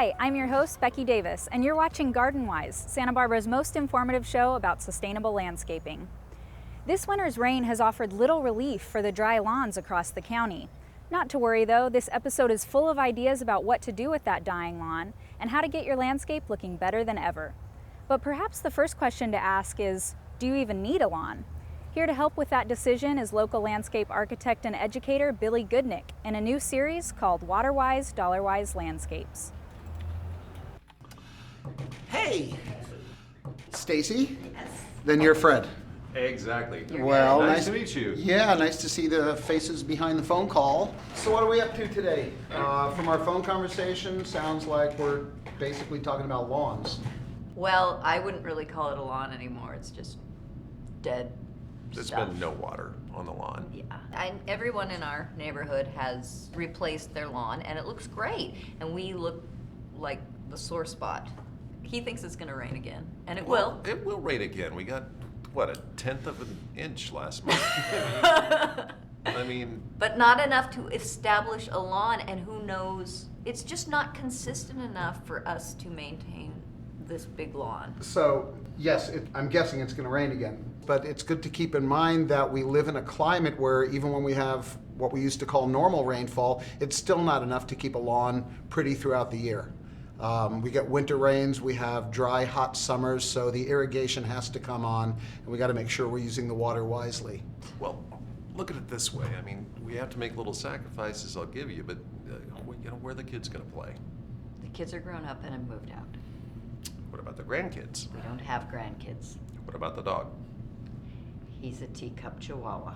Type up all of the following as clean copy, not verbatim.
Hi, I'm your host, Becky Davis, and you're watching Garden Wise, Santa Barbara's most informative show about sustainable landscaping. This winter's rain has offered little relief for the dry lawns across the county. Not to worry though, this episode is full of ideas about what to do with that dying lawn and how to get your landscape looking better than ever. But perhaps the first question to ask is, do you even need a lawn? Here to help with that decision is local landscape architect and educator Billy Goodnick in a new series called Water-Wise, Dollar-Wise Landscapes. Hey, Stacy. Yes. Then you're Fred. Exactly. Well, nice to meet you. Yeah, nice to see the faces behind the phone call. So what are we up to today? From our phone conversation, sounds like we're basically talking about lawns. Well, I wouldn't really call it a lawn anymore. It's just dead There's stuff. been no water on the lawn. Yeah. Everyone in our neighborhood has replaced their lawn, and it looks great. And we look like the sore spot. He thinks it's going to rain again, and it will. It will rain again. We got, what, 1/10 of an inch last month. I mean... But not enough to establish a lawn, and who knows, it's just not consistent enough for us to maintain this big lawn. So, yes, I'm guessing it's going to rain again. But it's good to keep in mind that we live in a climate where even when we have what we used to call normal rainfall, it's still not enough to keep a lawn pretty throughout the year. We get winter rains, we have dry, hot summers, so the irrigation has to come on, and we got to make sure we're using the water wisely. Well, look at it this way. I mean, we have to make little sacrifices, I'll give you, but where are the kids going to play? The kids are grown up and have moved out. What about the grandkids? We don't have grandkids. What about the dog? He's a teacup chihuahua.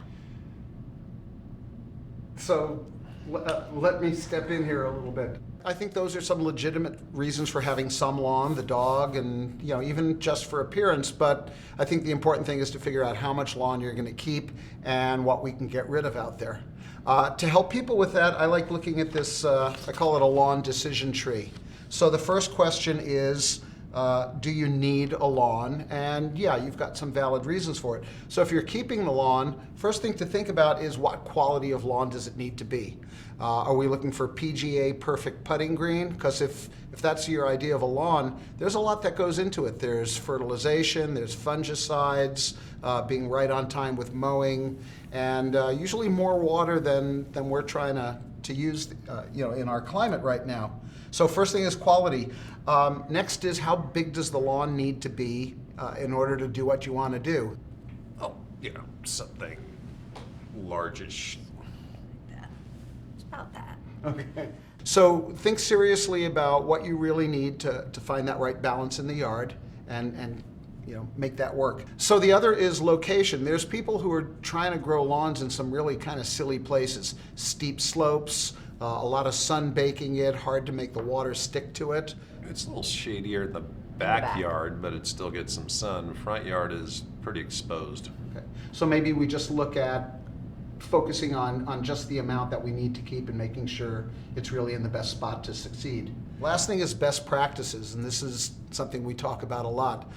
So let me step in here a little bit. I think those are some legitimate reasons for having some lawn, the dog, and even just for appearance, but I think the important thing is to figure out how much lawn you're going to keep and what we can get rid of out there. To help people with that, I like looking at this, I call it a lawn decision tree. So the first question is, do you need a lawn? And yeah, you've got some valid reasons for it. So if you're keeping the lawn, first thing to think about is what quality of lawn does it need to be? Are we looking for PGA perfect putting green? Because if that's your idea of a lawn, there's a lot that goes into it. There's fertilization, there's fungicides, being right on time with mowing, and usually more water than we're trying to use in our climate right now. So first thing is quality. Next is how big does the lawn need to be in order to do what you want to do? Oh, something largish. It's about that. Okay. So think seriously about what you really need to find that right balance in the yard and make that work. So the other is location. There's people who are trying to grow lawns in some really kind of silly places. Steep slopes, a lot of sun baking it, hard to make the water stick to it. It's a little shadier in the backyard, but it still gets some sun. Front yard is pretty exposed. Okay. So maybe we just look at focusing on just the amount that we need to keep and making sure it's really in the best spot to succeed. Last thing is best practices, and this is something we talk about a lot.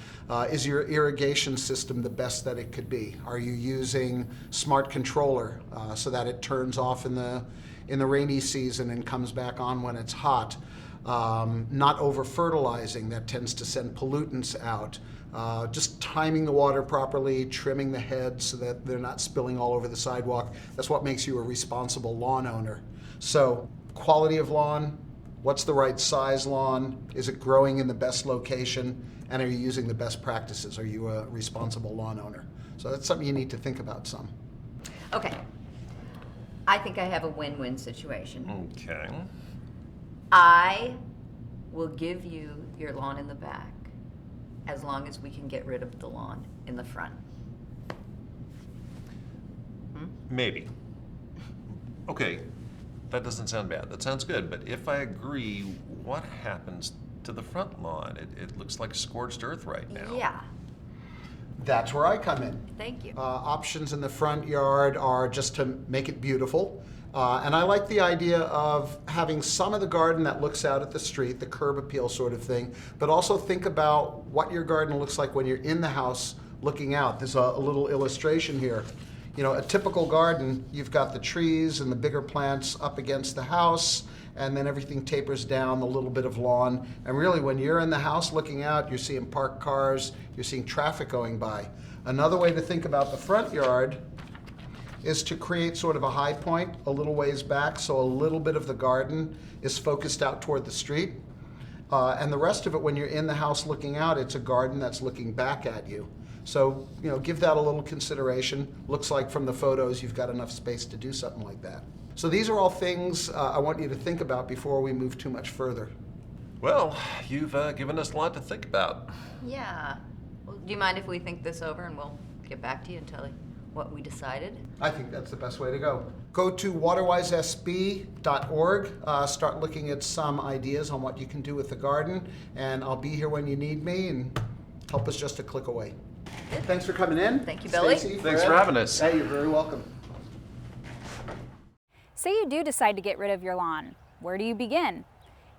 Is your irrigation system the best that it could be? Are you using smart controller so that it turns off in the rainy season and comes back on when it's hot? Not over fertilizing, that tends to send pollutants out. Just timing the water properly, trimming the heads so that they're not spilling all over the sidewalk. That's what makes you a responsible lawn owner. So quality of lawn, what's the right size lawn? Is it growing in the best location? And are you using the best practices? Are you a responsible lawn owner? So that's something you need to think about some. Okay. I think I have a win-win situation. Okay. I will give you your lawn in the back as long as we can get rid of the lawn in the front. Maybe. Okay, that doesn't sound bad. That sounds good, but if I agree, what happens to the front lawn? It looks like scorched earth right now. Yeah. That's where I come in. Thank you. Options in the front yard are just to make it beautiful. And I like the idea of having some of the garden that looks out at the street, the curb appeal sort of thing, but also think about what your garden looks like when you're in the house looking out. There's a little illustration here. A typical garden, you've got the trees and the bigger plants up against the house, and then everything tapers down, a little bit of lawn. And really, when you're in the house looking out, you're seeing parked cars, you're seeing traffic going by. Another way to think about the front yard is to create sort of a high point a little ways back, so a little bit of the garden is focused out toward the street. And the rest of it, when you're in the house looking out, it's a garden that's looking back at you. So, give that a little consideration. Looks like from the photos you've got enough space to do something like that. So these are all things I want you to think about before we move too much further. Well, you've given us a lot to think about. Yeah. Well, do you mind if we think this over and we'll get back to you and tell you what we decided? I think that's the best way to go. Go to waterwisesb.org, start looking at some ideas on what you can do with the garden, and I'll be here when you need me, and help us just a click away. Thanks for coming in. Thank you, Billy. Stacy, Thanks Fred. for having us. Hey, you're very welcome. Say you do decide to get rid of your lawn. Where do you begin?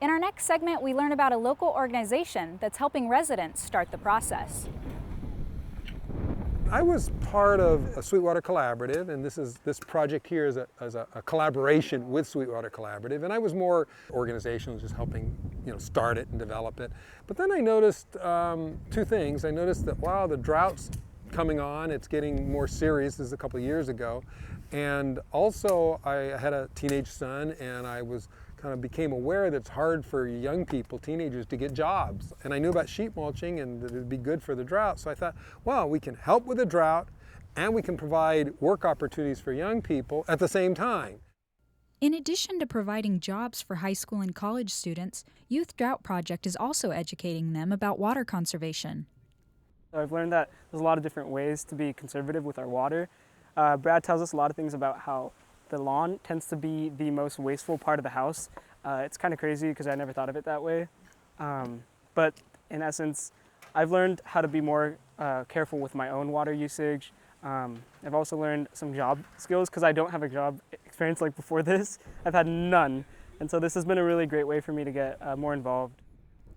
In our next segment, we learn about a local organization that's helping residents start the process. I was part of a Sweetwater Collaborative, and this project here is a collaboration with Sweetwater Collaborative, and I was more organizational, just helping start it and develop it. But then I noticed two things. I noticed that wow, the drought's coming on, it's getting more serious. This is a couple of years ago, and also I had a teenage son, and I became aware that it's hard for young people, teenagers, to get jobs. And I knew about sheet mulching and that it would be good for the drought. So I thought, wow, we can help with the drought and we can provide work opportunities for young people at the same time. In addition to providing jobs for high school and college students, Youth Drought Project is also educating them about water conservation. I've learned that there's a lot of different ways to be conservative with our water. Brad tells us a lot of things about how the lawn tends to be the most wasteful part of the house. It's kind of crazy because I never thought of it that way. But in essence, I've learned how to be more careful with my own water usage. I've also learned some job skills because I don't have a job experience like before this. I've had none. And so this has been a really great way for me to get more involved.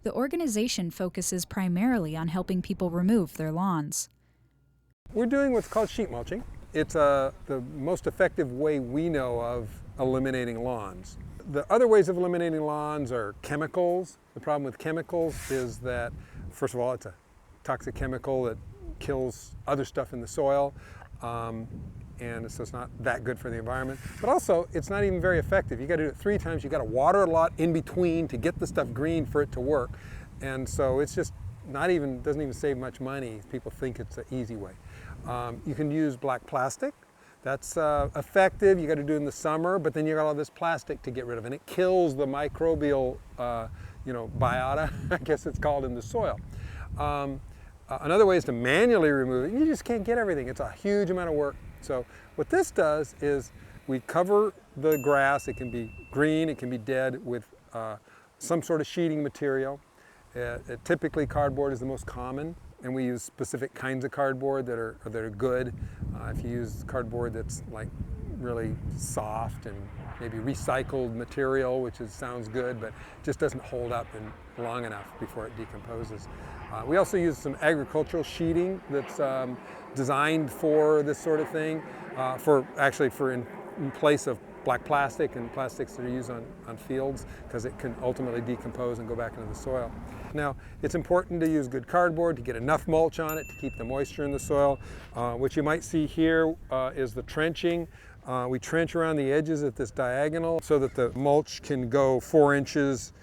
The organization focuses primarily on helping people remove their lawns. We're doing what's called sheet mulching. It's the most effective way we know of eliminating lawns. The other ways of eliminating lawns are chemicals. The problem with chemicals is that, first of all, it's a toxic chemical that kills other stuff in the soil, and so it's not that good for the environment. But also, it's not even very effective. You got to do it 3 times. You got to water a lot in between to get the stuff green for it to work, and so it's just doesn't even save much money. People think it's an easy way. You can use black plastic. That's effective. You got to do it in the summer, but then you got all this plastic to get rid of, and it kills the microbial, biota, I guess it's called, in the soil. Another way is to manually remove it. You just can't get everything. It's a huge amount of work. So what this does is we cover the grass. It can be green, it can be dead, with some sort of sheeting material. Typically cardboard is the most common, and we use specific kinds of cardboard that are good. If you use cardboard that's like really soft and maybe recycled material, which sounds good, but just doesn't hold up long enough before it decomposes. We also use some agricultural sheeting that's designed for this sort of thing, in place of black plastic and plastics that are used on fields, because it can ultimately decompose and go back into the soil. Now, it's important to use good cardboard to get enough mulch on it to keep the moisture in the soil. What you might see here is the trenching. We trench around the edges at this diagonal so that the mulch can go 4 inches,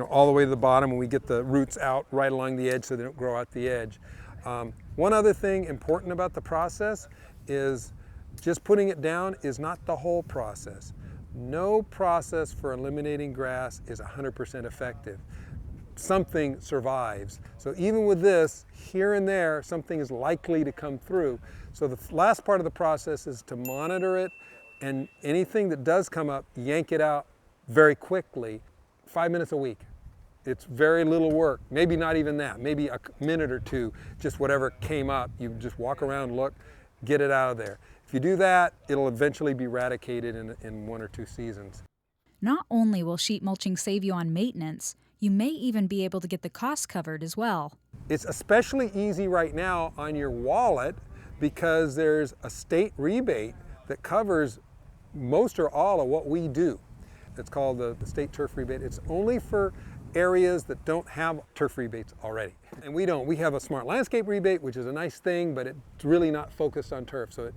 all the way to the bottom, and we get the roots out right along the edge so they don't grow out the edge. One other thing important about the process is just putting it down is not the whole process. No process for eliminating grass is 100% effective. Something survives. So even with this, here and there, something is likely to come through. So the last part of the process is to monitor it, and anything that does come up, yank it out very quickly, 5 minutes a week. It's very little work, maybe not even that, maybe a minute or two, just whatever came up. You just walk around, look, get it out of there. If you do that, it'll eventually be eradicated in 1 or 2 seasons. Not only will sheet mulching save you on maintenance, you may even be able to get the cost covered as well. It's especially easy right now on your wallet because there's a state rebate that covers most or all of what we do. It's called the state turf rebate. It's only for areas that don't have turf rebates already. And we don't. We have a smart landscape rebate, which is a nice thing, but it's really not focused on turf, so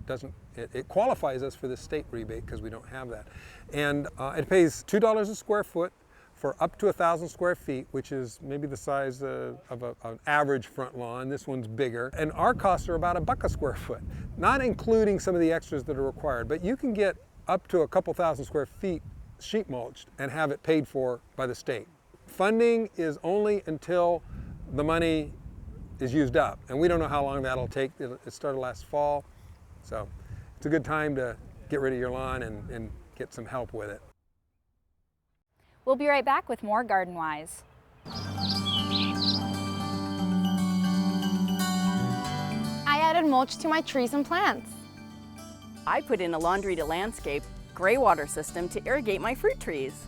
it qualifies us for the state rebate because we don't have that. And it pays $2 a square foot for up to 1,000 square feet, which is maybe the size of an average front lawn. This one's bigger. And our costs are about $1 a square foot, not including some of the extras that are required. But you can get up to a couple thousand square feet sheet mulched and have it paid for by the state. Funding is only until the money is used up, and we don't know how long that'll take. It started last fall, so it's a good time to get rid of your lawn and get some help with it. We'll be right back with more Garden Wise. I added mulch to my trees and plants. I put in a laundry to landscape gray water system to irrigate my fruit trees.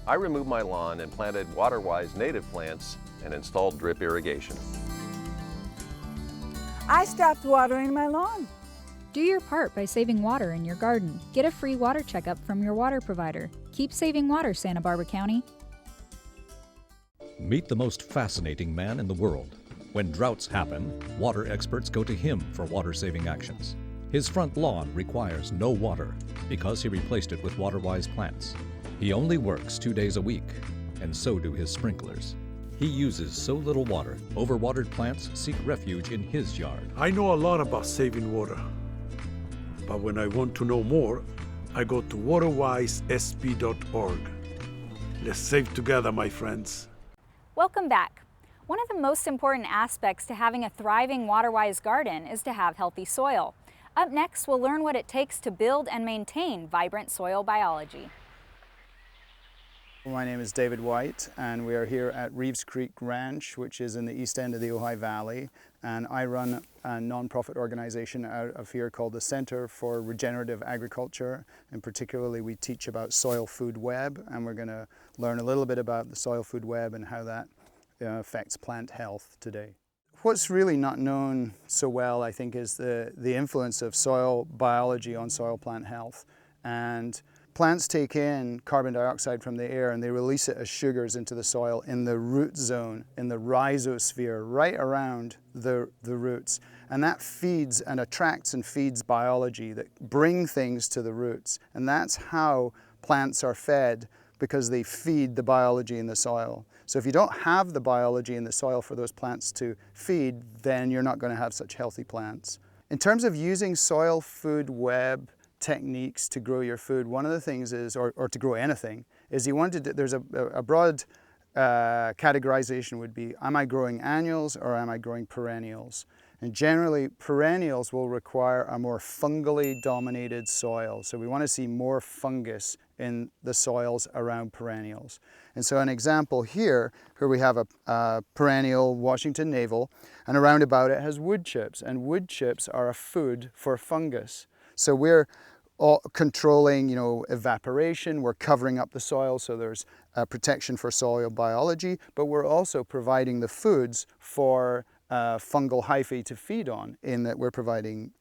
I removed my lawn and planted water-wise native plants and installed drip irrigation. I stopped watering my lawn. Do your part by saving water in your garden. Get a free water checkup from your water provider. Keep saving water, Santa Barbara County. Meet the most fascinating man in the world. When droughts happen, water experts go to him for water-saving actions. His front lawn requires no water because he replaced it with water-wise plants. He only works 2 days a week, and so do his sprinklers. He uses so little water, overwatered plants seek refuge in his yard. I know a lot about saving water, but when I want to know more, I go to waterwisesp.org. Let's save together, my friends. Welcome back. One of the most important aspects to having a thriving water-wise garden is to have healthy soil. Up next, we'll learn what it takes to build and maintain vibrant soil biology. My name is David White, and we are here at Reeves Creek Ranch, which is in the east end of the Ojai Valley. And I run a non-profit organization out of here called the Center for Regenerative Agriculture. And particularly, we teach about soil food web, and we're going to learn a little bit about the soil food web and how that affects plant health today. What's really not known so well, I think, is the influence of soil biology on soil plant health. And plants take in carbon dioxide from the air and they release it as sugars into the soil in the root zone, in the rhizosphere, right around the roots. And that feeds and attracts and feeds biology that bring things to the roots. And that's how plants are fed, because they feed the biology in the soil. So if you don't have the biology in the soil for those plants to feed, then you're not going to have such healthy plants. In terms of using soil food web techniques to grow your food, one of the things is, or to grow anything, is you want to, there's a broad categorization would be, am I growing annuals or am I growing perennials? And generally, perennials will require a more fungally dominated soil. So we want to see more fungus in the soils around perennials. And so an example here we have a perennial Washington navel, and around about it has wood chips, and wood chips are a food for fungus. So we're all controlling, evaporation, we're covering up the soil so there's protection for soil biology, but we're also providing the foods for fungal hyphae to feed on, in that we're providing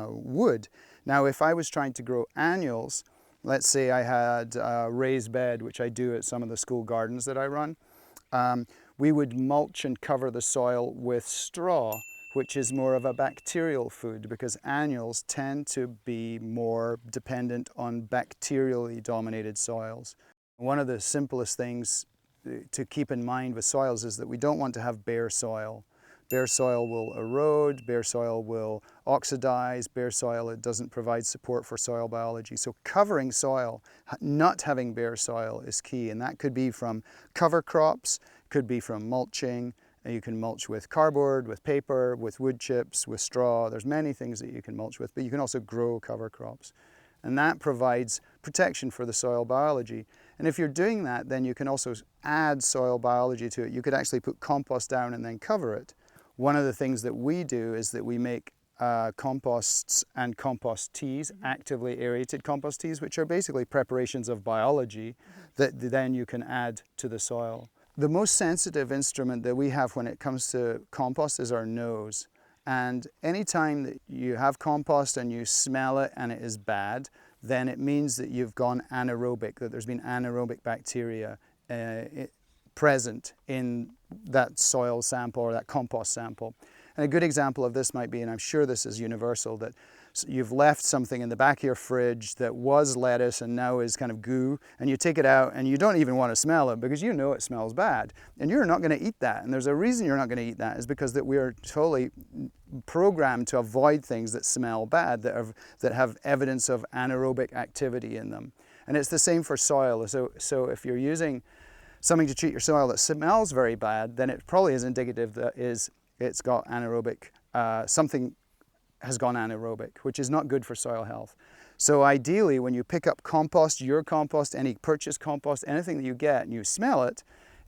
wood. Now, if I was trying to grow annuals, let's say I had a raised bed, which I do at some of the school gardens that I run, we would mulch and cover the soil with straw, which is more of a bacterial food, because annuals tend to be more dependent on bacterially dominated soils. One of the simplest things to keep in mind with soils is that we don't want to have bare soil. Bare soil will erode, bare soil will oxidize, bare soil, it doesn't provide support for soil biology. So covering soil, not having bare soil is key, and that could be from cover crops, could be from mulching. You can mulch with cardboard, with paper, with wood chips, with straw. There's many things that you can mulch with, but you can also grow cover crops. And that provides protection for the soil biology. And if you're doing that, then you can also add soil biology to it. You could actually put compost down and then cover it. One of the things that we do is that we make composts and compost teas, actively aerated compost teas, which are basically preparations of biology that then you can add to the soil. The most sensitive instrument that we have when it comes to compost is our nose. And anytime that you have compost and you smell it and it is bad, then it means that you've gone anaerobic, that there's been anaerobic bacteria present in that soil sample or that compost sample. And a good example of this might be, and I'm sure this is universal, that you've left something in the back of your fridge that was lettuce and now is kind of goo, and you take it out and you don't even want to smell it because you know it smells bad. And you're not going to eat that. And there's a reason you're not going to eat that, is because that we are totally programmed to avoid things that smell bad, that have evidence of anaerobic activity in them. And it's the same for soil. So if you're using something to treat your soil that smells very bad, then it probably is indicative that it's got anaerobic, something has gone anaerobic, which is not good for soil health. So ideally, when you pick up compost, your compost, any purchased compost, anything that you get, and you smell it,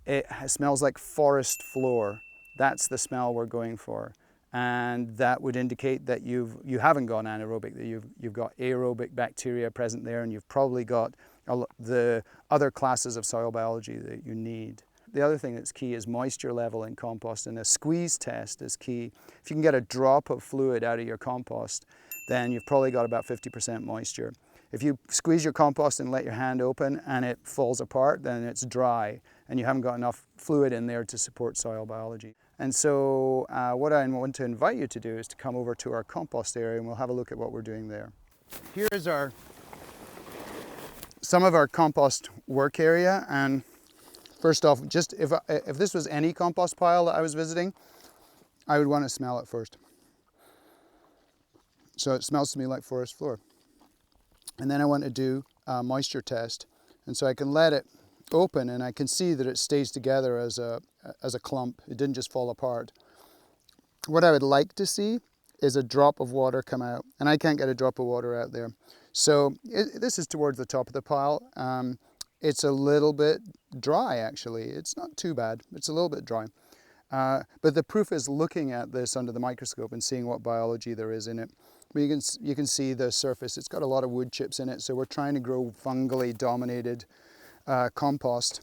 it smells like forest floor. That's the smell we're going for. And that would indicate that you haven't gone anaerobic, that you've got aerobic bacteria present there, and you've probably got the other classes of soil biology that you need. The other thing that's key is moisture level in compost, and a squeeze test is key. If you can get a drop of fluid out of your compost, then you've probably got about 50% moisture. If you squeeze your compost and let your hand open and it falls apart, then it's dry and you haven't got enough fluid in there to support soil biology. And so what I want to invite you to do is to come over to our compost area and we'll have a look at what we're doing there. Here is some of our compost work area. And first off, just if this was any compost pile that I was visiting, I would want to smell it first. So it smells to me like forest floor. And then I want to do a moisture test. And so I can let it open and I can see that it stays together as a clump. It didn't just fall apart. What I would like to see is a drop of water come out. And I can't get a drop of water out there. So this is towards the top of the pile. It's a little bit dry, actually. It's not too bad. It's a little bit dry. But the proof is looking at this under the microscope and seeing what biology there is in it. You can see the surface. It's got a lot of wood chips in it, so we're trying to grow fungally dominated compost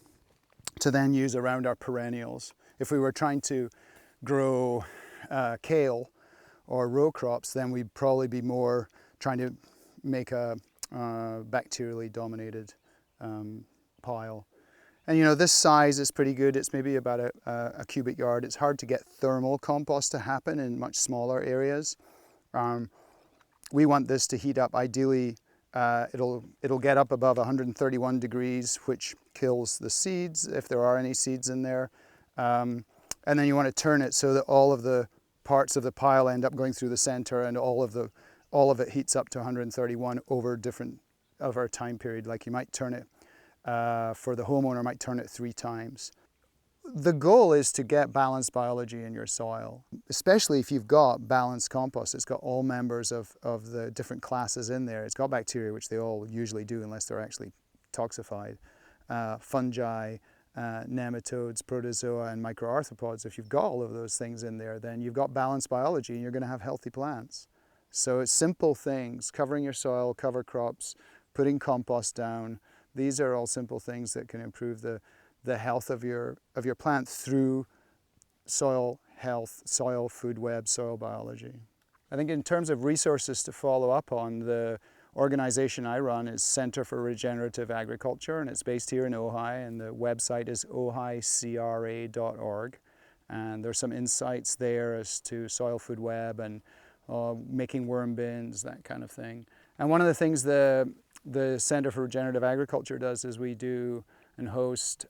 to then use around our perennials. If we were trying to grow kale or row crops, then we'd probably be more trying to make a bacterially dominated pile. And you know, this size is pretty good. It's maybe about a cubic yard. It's hard to get thermal compost to happen in much smaller areas. We want this to heat up. Ideally, it'll get up above 131 degrees, which kills the seeds, if there are any seeds in there. And then you want to turn it so that all of the parts of the pile end up going through the center, and all of it heats up to 131 over a time period. Like you might turn it, for the homeowner, might turn it 3 times. The goal is to get balanced biology in your soil, especially if you've got balanced compost. It's got all members of the different classes in there. It's got bacteria, which they all usually do unless they're actually toxified, fungi, nematodes, protozoa, and microarthropods. If you've got all of those things in there, then you've got balanced biology and you're going to have healthy plants. So it's simple things: covering your soil, cover crops, putting compost down. These are all simple things that can improve the health of your plant through soil health, soil food web, soil biology. I think in terms of resources to follow up on, the organization I run is Center for Regenerative Agriculture, and it's based here in Ojai, and the website is ohaicra.org. And there's some insights there as to soil food web and making worm bins, that kind of thing. And one of the things the Center for Regenerative Agriculture does is we do and host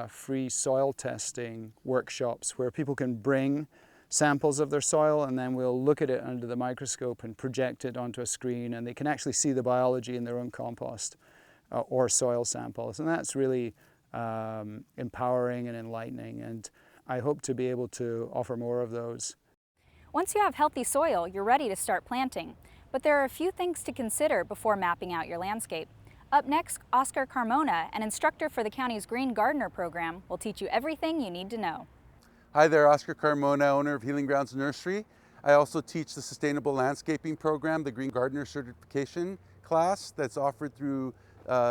free soil testing workshops where people can bring samples of their soil, and then we'll look at it under the microscope and project it onto a screen, and they can actually see the biology in their own compost or soil samples. And that's really empowering and enlightening, and I hope to be able to offer more of those. Once you have healthy soil, you're ready to start planting. But there are a few things to consider before mapping out your landscape. Up next, Oscar Carmona, an instructor for the county's Green Gardener program, will teach you everything you need to know. Hi there, Oscar Carmona, owner of Healing Grounds Nursery. I also teach the Sustainable Landscaping program, the Green Gardener certification class that's offered through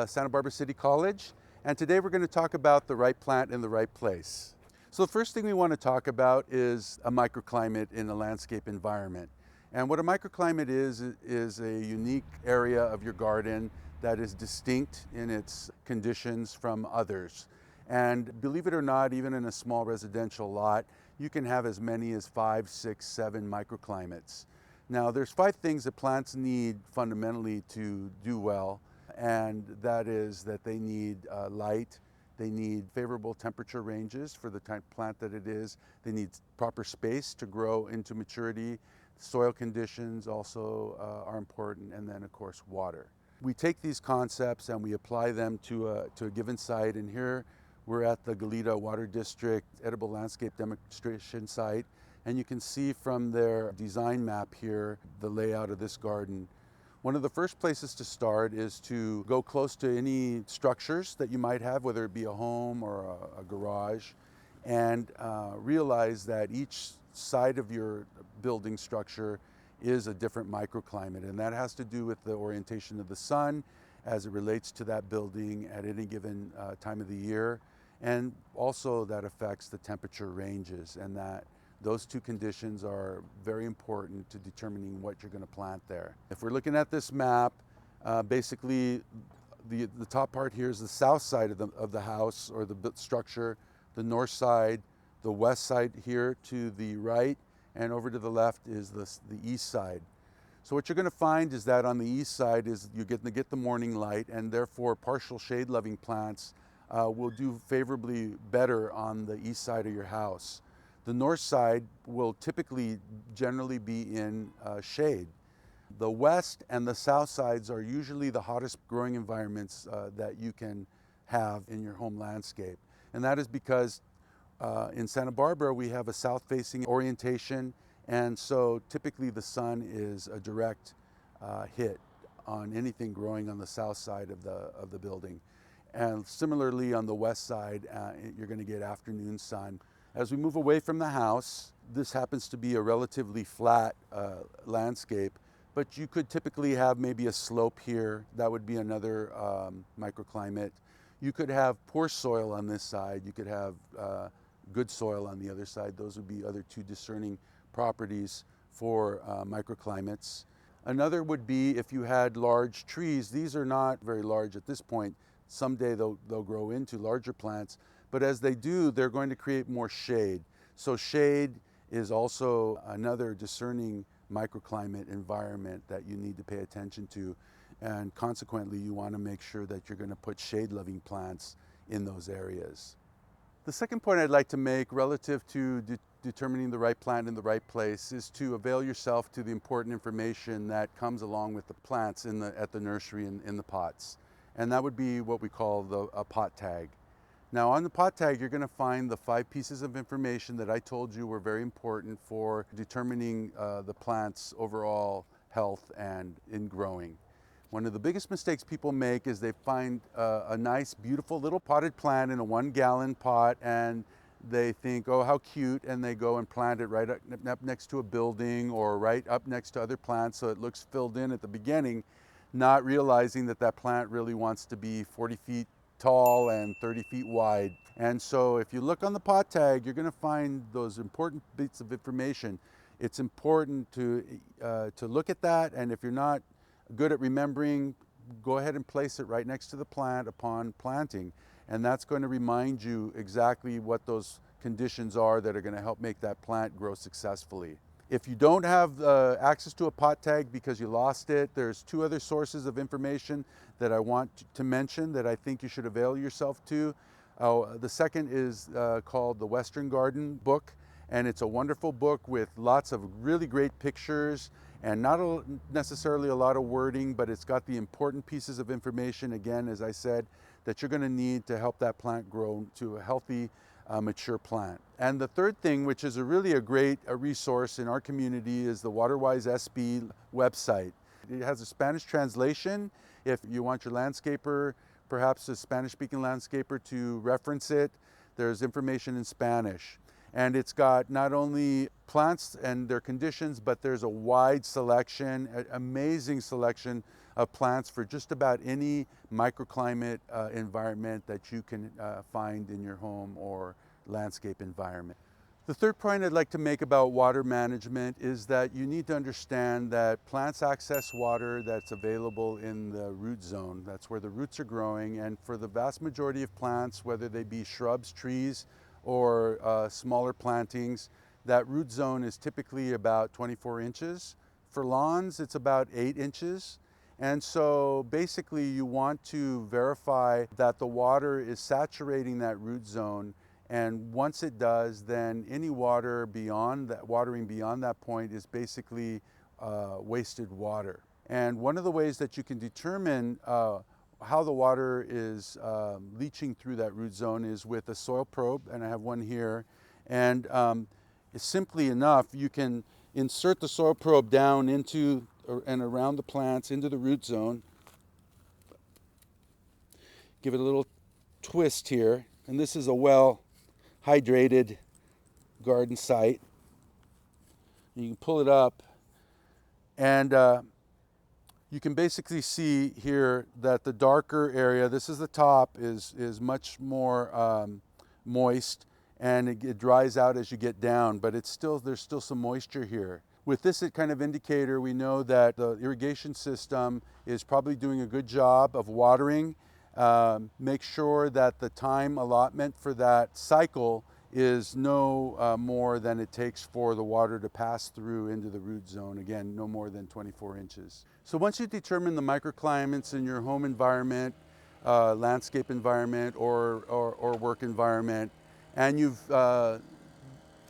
Santa Barbara City College. And today we're going to talk about the right plant in the right place. So the first thing we want to talk about is a microclimate in a landscape environment. And what a microclimate is a unique area of your garden that is distinct in its conditions from others. And believe it or not, even in a small residential lot, you can have as many as 5, 6, 7 microclimates. Now, there's 5 things that plants need fundamentally to do well, and that is that they need light, they need favorable temperature ranges for the type of plant that it is, they need proper space to grow into maturity, soil conditions also are important, and then of course water. We take these concepts and we apply them to a given site, and here we're at the Goleta Water District Edible Landscape Demonstration Site, and you can see from their design map here the layout of this garden. One of the first places to start is to go close to any structures that you might have, whether it be a home or a garage, and realize that each side of your building structure is a different microclimate, and that has to do with the orientation of the sun as it relates to that building at any given time of the year, and also that affects the temperature ranges, and that those 2 conditions are very important to determining what you're going to plant there. If we're looking at this map, basically the top part here is the south side of the house or the structure, the north side, the west side here to the right, and over to the left is the east side. So what you're going to find is that on the east side is you're going to get the morning light, and therefore partial shade loving plants will do favorably better on the east side of your house. The north side will typically generally be in shade. The west and the south sides are usually the hottest growing environments that you can have in your home landscape. And that is because in Santa Barbara we have a south-facing orientation, and so typically the sun is a direct hit on anything growing on the south side of the building. And similarly on the west side, you're going to get afternoon sun. As we move away from the house, this happens to be a relatively flat landscape, but you could typically have maybe a slope here. That would be another microclimate. You could have poor soil on this side. You could have good soil on the other side. Those would be other 2 discerning properties for microclimates. Another would be if you had large trees. These are not very large at this point. Someday they'll grow into larger plants. But as they do, they're going to create more shade. So shade is also another discerning microclimate environment that you need to pay attention to. And consequently, you want to make sure that you're going to put shade-loving plants in those areas. The second point I'd like to make relative to determining the right plant in the right place is to avail yourself to the important information that comes along with the plants at the nursery in the pots. And that would be what we call a pot tag. Now on the pot tag, you're going to find the 5 pieces of information that I told you were very important for determining the plant's overall health and in growing. One of the biggest mistakes people make is they find a nice, beautiful little potted plant in a 1-gallon pot, and they think, oh, how cute, and they go and plant it right up next to a building or right up next to other plants so it looks filled in at the beginning, not realizing that that plant really wants to be 40 feet tall and 30 feet wide. And so if you look on the pot tag, you're going to find those important bits of information. It's important to look at that, and if you're not good at remembering, go ahead and place it right next to the plant upon planting. And that's going to remind you exactly what those conditions are that are going to help make that plant grow successfully. If you don't have access to a pot tag because you lost it, there's 2 other sources of information that I want to mention that I think you should avail yourself to. The second is called the Western Garden book, and it's a wonderful book with lots of really great pictures and not necessarily a lot of wording, but it's got the important pieces of information, again, as I said, that you're going to need to help that plant grow to a healthy, mature plant. And the third thing, which is really a great resource in our community, is the WaterWise SB website. It has a Spanish translation if you want your landscaper, perhaps a Spanish-speaking landscaper, to reference it. There's information in Spanish. And it's got not only plants and their conditions, but there's a wide selection, an amazing selection of plants for just about any microclimate environment that you can find in your home or landscape environment. The third point I'd like to make about water management is that you need to understand that plants access water that's available in the root zone. That's where the roots are growing, and for the vast majority of plants, whether they be shrubs, trees, or smaller plantings, that root zone is typically about 24 inches. For lawns, it's about 8 inches. And so basically you want to verify that the water is saturating that root zone. And once it does, then any water beyond that, watering beyond that point, is basically wasted water. And one of the ways that you can determine how the water is leaching through that root zone is with a soil probe, and I have one here. And simply enough, you can insert the soil probe down into and around the plants into the root zone. Give it a little twist here, and this is a well-hydrated garden site. You can pull it up, and you can basically see here that the darker area, this is the top, is much more moist, and it dries out as you get down, but there's still some moisture here. With this kind of indicator, we know that the irrigation system is probably doing a good job of watering. Make sure that the time allotment for that cycle is no more than it takes for the water to pass through into the root zone. Again, no more than 24 inches. So once you determine the microclimates in your home environment, landscape environment, or work environment, and you've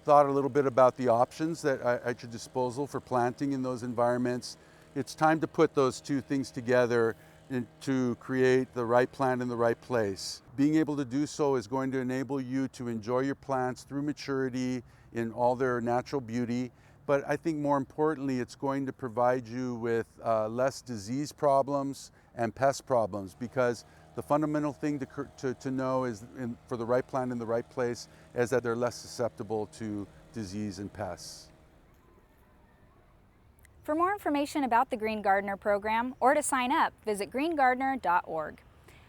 thought a little bit about the options that are at your disposal for planting in those environments, it's time to put those two things together to create the right plant in the right place. Being able to do so is going to enable you to enjoy your plants through maturity in all their natural beauty, but I think more importantly, it's going to provide you with less disease problems and pest problems, because the fundamental thing to know is for the right plant in the right place is that they're less susceptible to disease and pests. For more information about the Green Gardener program or to sign up, visit greengardener.org.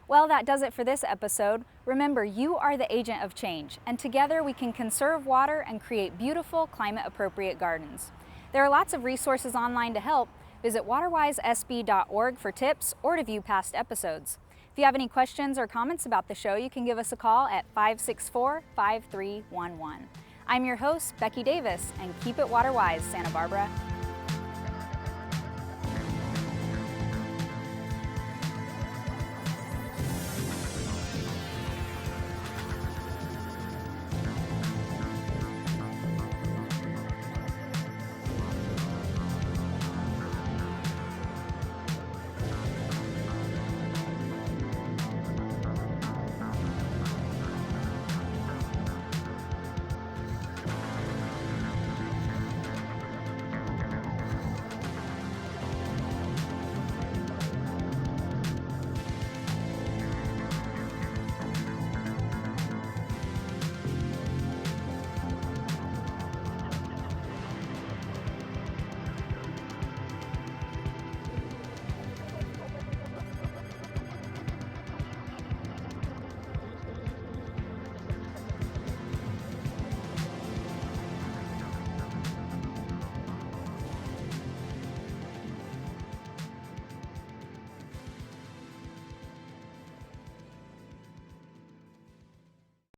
Well, that does it for this episode. Remember, you are the agent of change, and together we can conserve water and create beautiful, climate-appropriate gardens. There are lots of resources online to help. Visit waterwisesb.org for tips or to view past episodes. If you have any questions or comments about the show, you can give us a call at 564-5311. I'm your host, Becky Davis, and keep it water wise, Santa Barbara.